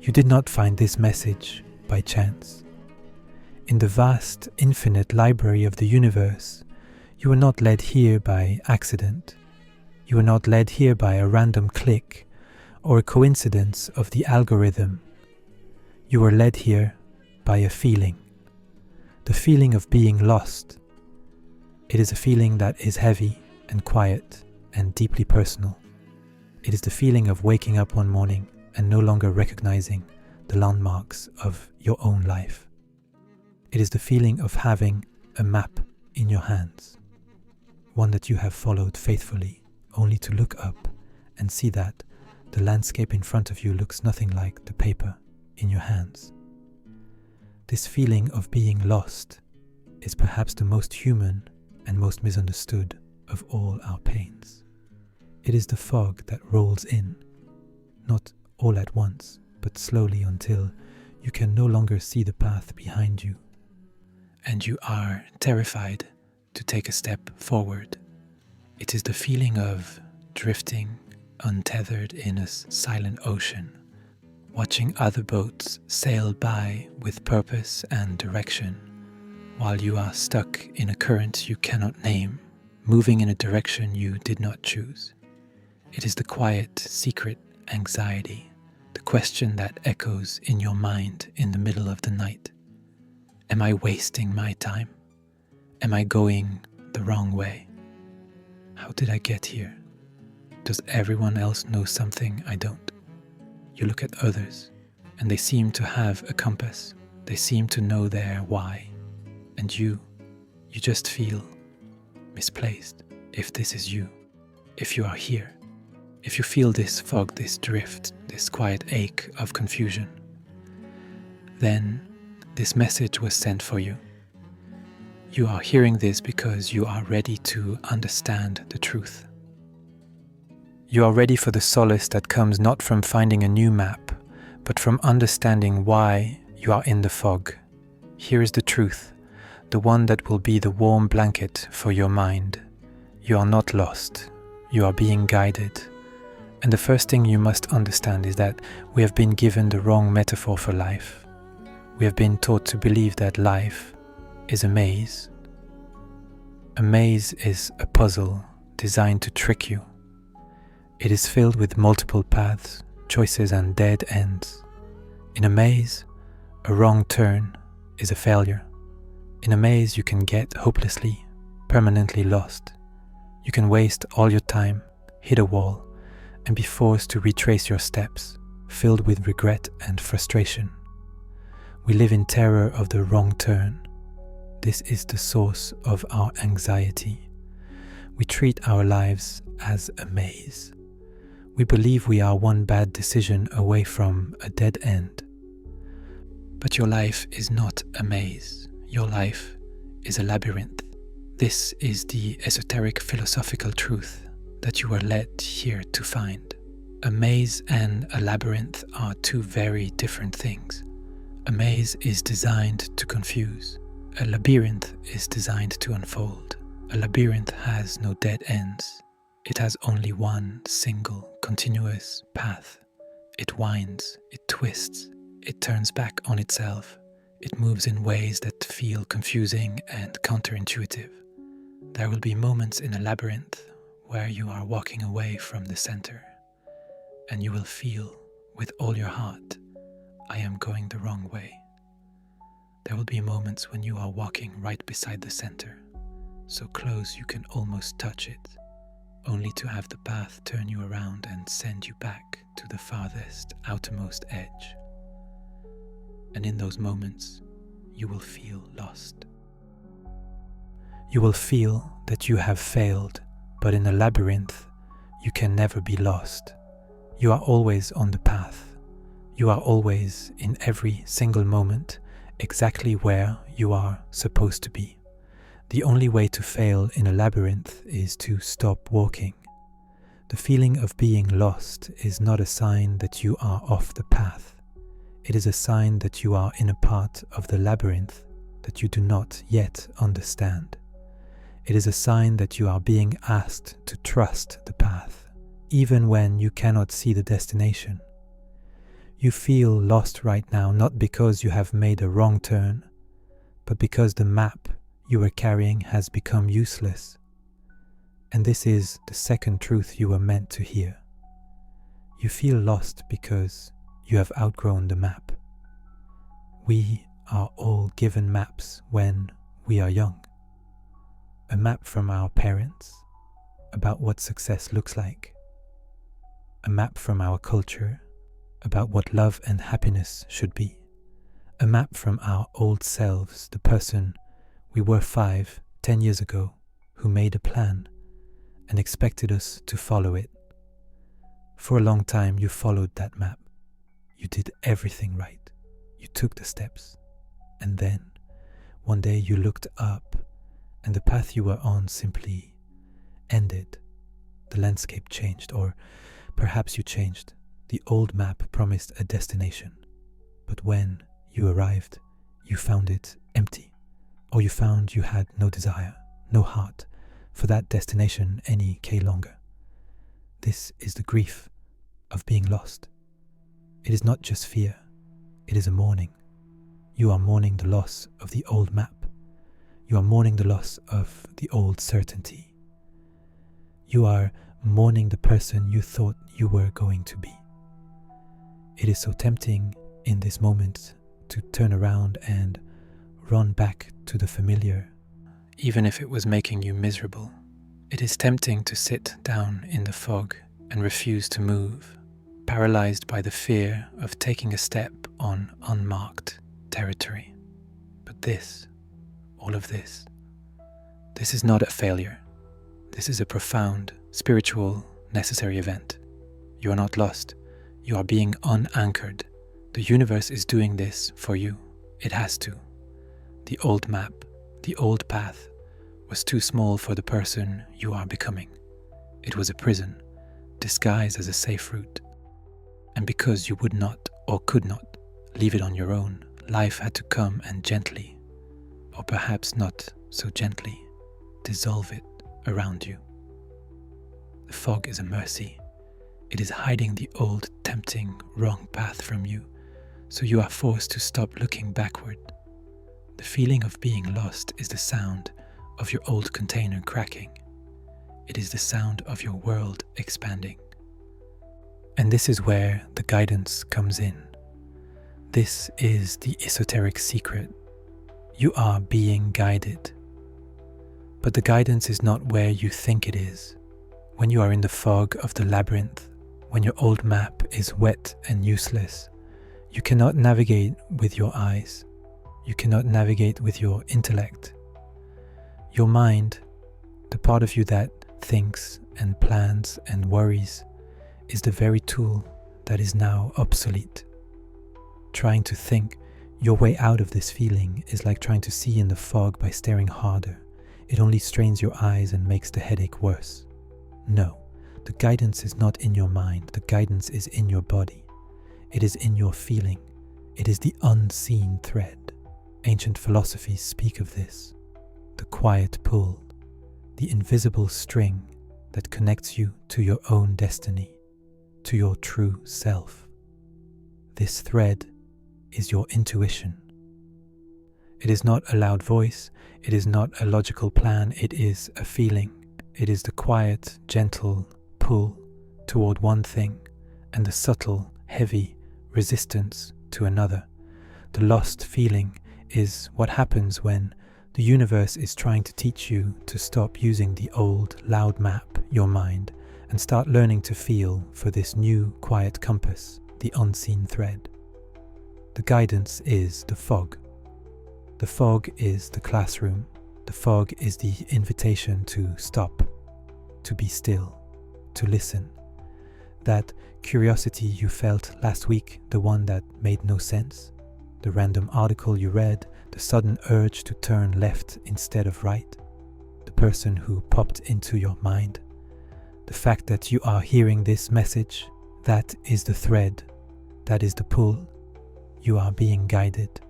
You did not find this message by chance. In the vast, infinite library of the universe, you were not led here by accident. You were not led here by a random click or a coincidence of the algorithm. You were led here by a feeling. The feeling of being lost. It is a feeling that is heavy and quiet and deeply personal. It is the feeling of waking up one morning and no longer recognizing the landmarks of your own life. It is the feeling of having a map in your hands, one that you have followed faithfully, only to look up and see that the landscape in front of you looks nothing like the paper in your hands. This feeling of being lost is perhaps the most human and most misunderstood of all our pains. It is the fog that rolls in, not all at once, but slowly until you can no longer see the path behind you, and you are terrified to take a step forward. It is the feeling of drifting untethered in a silent ocean, watching other boats sail by with purpose and direction, while you are stuck in a current you cannot name, moving in a direction you did not choose. It is the quiet, secret anxiety, the question that echoes in your mind in the middle of the night. Am I wasting my time? Am I going the wrong way? How did I get here? Does everyone else know something I don't? You look at others, and they seem to have a compass. They seem to know their why. And you just feel misplaced. If this is you, if you are here, if you feel this fog, this drift, this quiet ache of confusion, then this message was sent for you. You are hearing this because you are ready to understand the truth. You are ready for the solace that comes not from finding a new map, but from understanding why you are in the fog. Here is the truth, the one that will be the warm blanket for your mind. You are not lost. You are being guided. And the first thing you must understand is that we have been given the wrong metaphor for life. We have been taught to believe that life is a maze. A maze is a puzzle designed to trick you. It is filled with multiple paths, choices and dead ends. In a maze, a wrong turn is a failure. In a maze you can get hopelessly, permanently lost. You can waste all your time, hit a wall, and be forced to retrace your steps, filled with regret and frustration. We live in terror of the wrong turn. This is the source of our anxiety. We treat our lives as a maze. We believe we are one bad decision away from a dead end. But your life is not a maze. Your life is a labyrinth. This is the esoteric philosophical truth that you were led here to find. A maze and a labyrinth are two very different things. A maze is designed to confuse. A labyrinth is designed to unfold. A labyrinth has no dead ends. It has only one single, continuous path. It winds, it twists, it turns back on itself. It moves in ways that feel confusing and counterintuitive. There will be moments in a labyrinth where you are walking away from the center, and you will feel with all your heart, I am going the wrong way. There will be moments when you are walking right beside the center, so close you can almost touch it, only to have the path turn you around and send you back to the farthest, outermost edge. And in those moments, you will feel lost. You will feel that you have failed, but in a labyrinth, you can never be lost. You are always on the path. You are always, in every single moment, exactly where you are supposed to be. The only way to fail in a labyrinth is to stop walking. The feeling of being lost is not a sign that you are off the path. It is a sign that you are in a part of the labyrinth that you do not yet understand. It is a sign that you are being asked to trust the path, even when you cannot see the destination. You feel lost right now, not because you have made a wrong turn, but because the map you were carrying has become useless. And this is the second truth you were meant to hear. You feel lost because you have outgrown the map. We are all given maps when we are young. A map from our parents about what success looks like. A map from our culture about what love and happiness should be. A map from our old selves, the person we were 5, 10 years ago, who made a plan and expected us to follow it. For a long time you followed that map. You did everything right. You took the steps. And then, one day you looked up and the path you were on simply ended. The landscape changed, or perhaps you changed. The old map promised a destination. But when you arrived, you found it empty. Or you found you had no desire, no heart for that destination any longer. This is the grief of being lost. It is not just fear, it is a mourning. You are mourning the loss of the old map. You are mourning the loss of the old certainty. You are mourning the person you thought you were going to be. It is so tempting in this moment to turn around and run back to the familiar, even if it was making you miserable. It is tempting to sit down in the fog and refuse to move, paralyzed by the fear of taking a step on unmarked territory. But this, all of this is not a failure. This is a profound, spiritual, necessary event. You are not lost. You are being unanchored. The universe is doing this for you. It has to. The old map, the old path, was too small for the person you are becoming. It was a prison, disguised as a safe route. And because you would not or could not leave it on your own, life had to come and gently, or perhaps not so gently, dissolve it around you. The fog is a mercy. It is hiding the old, tempting, wrong path from you, so you are forced to stop looking backward. The feeling of being lost is the sound of your old container cracking. It is the sound of your world expanding. And this is where the guidance comes in. This is the esoteric secret. You are being guided. But the guidance is not where you think it is. When you are in the fog of the labyrinth, when your old map is wet and useless, you cannot navigate with your eyes. You cannot navigate with your intellect. Your mind, the part of you that thinks and plans and worries, is the very tool that is now obsolete. Trying to think your way out of this feeling is like trying to see in the fog by staring harder. It only strains your eyes and makes the headache worse. No, the guidance is not in your mind. The guidance is in your body. It is in your feeling. It is the unseen thread. Ancient philosophies speak of this. The quiet pull, the invisible string that connects you to your own destiny, to your true self. This thread is your intuition. It is not a loud voice, it is not a logical plan, it is a feeling. It is the quiet, gentle pull toward one thing and the subtle, heavy resistance to another. The lost feeling is what happens when the universe is trying to teach you to stop using the old, loud map, your mind, and start learning to feel for this new, quiet compass, the unseen thread. The guidance is the fog. The fog is the classroom. The fog is the invitation to stop, to be still, to listen. That curiosity you felt last week, the one that made no sense, the random article you read, the sudden urge to turn left instead of right, the person who popped into your mind, the fact that you are hearing this message, that is the thread, that is the pull. You are being guided.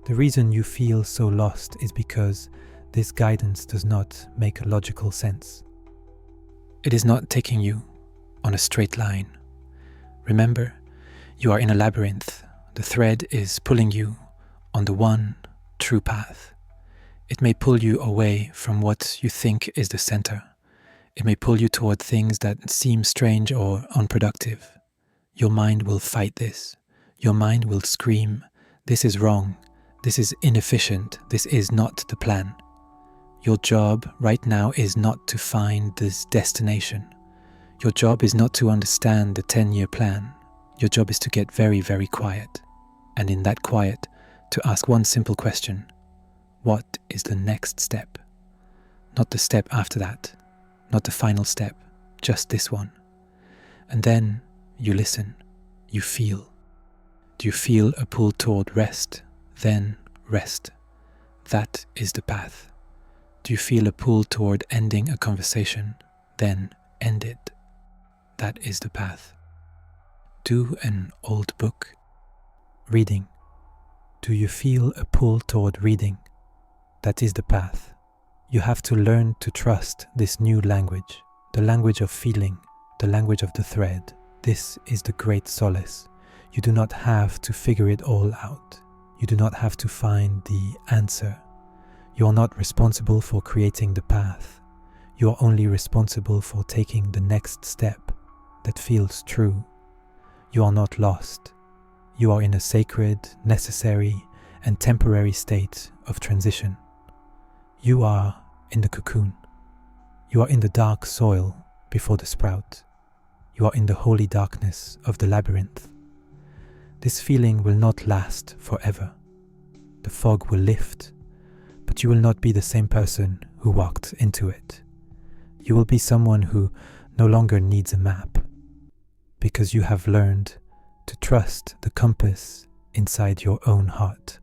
The reason you feel so lost is because this guidance does not make a logical sense. It is not taking you on a straight line. Remember, You are in a labyrinth. The thread is pulling you on the one true path. It may pull you away from what you think is the center. It may pull you toward things that seem strange or unproductive. Your mind will fight this. Your mind will scream, "This is wrong. This is inefficient. This is not the plan." Your job right now is not to find this destination. Your job is not to understand the 10-year plan. Your job is to get very, very quiet. And in that quiet, to ask one simple question. What is the next step? Not the step after that. Not the final step. Just this one. And then you listen. You feel. Do you feel a pull toward rest? Then rest. That is the path. Do you feel a pull toward ending a conversation? Then end it. That is the path. Do an old book. Reading. Do you feel a pull toward reading? That is the path. You have to learn to trust this new language, the language of feeling, the language of the thread. This is the great solace. You do not have to figure it all out. You do not have to find the answer. You are not responsible for creating the path. You are only responsible for taking the next step that feels true. You are not lost. You are in a sacred, necessary, and temporary state of transition. You are in the cocoon. You are in the dark soil before the sprout. You are in the holy darkness of the labyrinth. This feeling will not last forever. The fog will lift, but you will not be the same person who walked into it. You will be someone who no longer needs a map, because you have learned to trust the compass inside your own heart.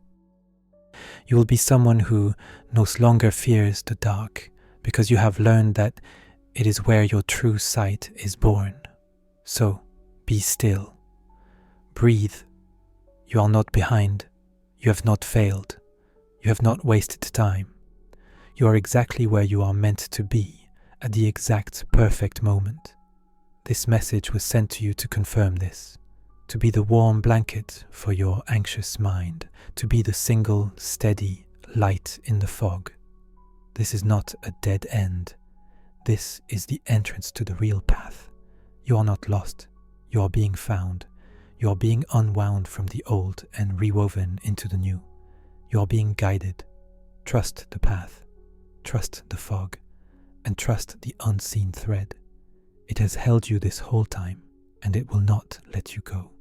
You will be someone who no longer fears the dark, because you have learned that it is where your true sight is born. So, be still. Breathe. You are not behind. You have not failed. You have not wasted time. You are exactly where you are meant to be, at the exact perfect moment. This message was sent to you to confirm this, to be the warm blanket for your anxious mind, to be the single, steady light in the fog. This is not a dead end. This is the entrance to the real path. You are not lost. You are being found. You are being unwound from the old and rewoven into the new. You are being guided. Trust the path. Trust the fog. And trust the unseen thread. It has held you this whole time, and it will not let you go.